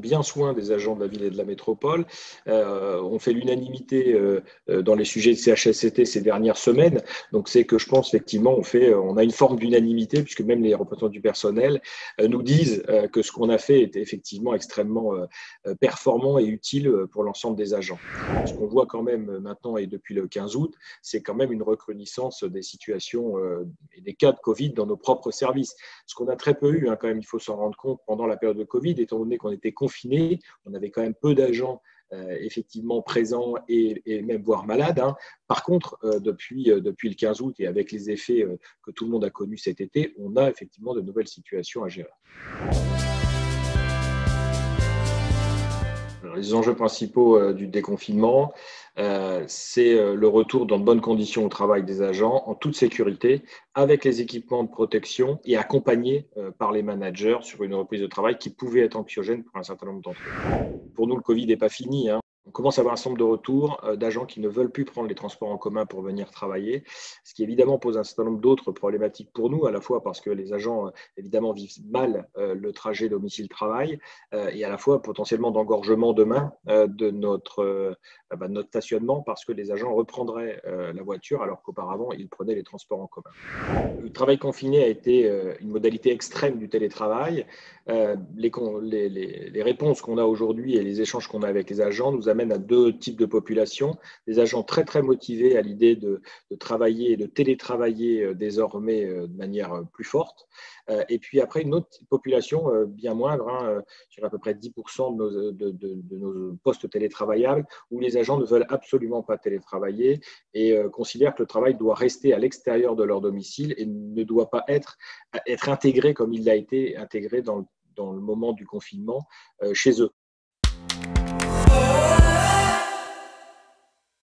bien soin des agents de la ville et de la métropole. On fait l'unanimité dans les sujets de CHSCT ces dernières semaines. Donc, c'est que je pense effectivement, on a une forme d'unanimité puisque même les représentants du personnel nous disent que ce qu'on a fait est effectivement extrêmement performant et utile pour l'ensemble des agents. Ce qu'on voit quand même maintenant et depuis le 15 août, c'est quand même une recrudescence des situations et des cas de Covid dans nos propres services. Ce qu'on a très peu eu, quand même, il faut s'en rendre compte pendant la période de Covid, étant donné qu'on était confinés, on avait quand même peu d'agents effectivement présents et même voire malades. Par contre, depuis le 15 août et avec les effets que tout le monde a connus cet été, on a effectivement de nouvelles situations à gérer. Alors, les enjeux principaux du déconfinement, c'est le retour dans de bonnes conditions au travail des agents, en toute sécurité, avec les équipements de protection et accompagnés par les managers sur une reprise de travail qui pouvait être anxiogène pour un certain nombre d'entre eux. Pour nous, le Covid n'est pas fini. On commence à avoir un certain nombre de retours d'agents qui ne veulent plus prendre les transports en commun pour venir travailler, ce qui évidemment pose un certain nombre d'autres problématiques pour nous, à la fois parce que les agents évidemment vivent mal le trajet domicile-travail et à la fois potentiellement d'engorgement demain de notre stationnement parce que les agents reprendraient la voiture alors qu'auparavant ils prenaient les transports en commun. Le travail confiné a été une modalité extrême du télétravail. Les réponses qu'on a aujourd'hui et les échanges qu'on a avec les agents nous amènent à deux types de populations. Des agents très, très motivés à l'idée de travailler et de télétravailler désormais de manière plus forte. Et puis après, une autre population bien moindre, sur à peu près 10% de nos postes télétravaillables, où les agents ne veulent absolument pas télétravailler et considèrent que le travail doit rester à l'extérieur de leur domicile et ne doit pas être intégré comme il l'a été intégré dans le moment du confinement chez eux.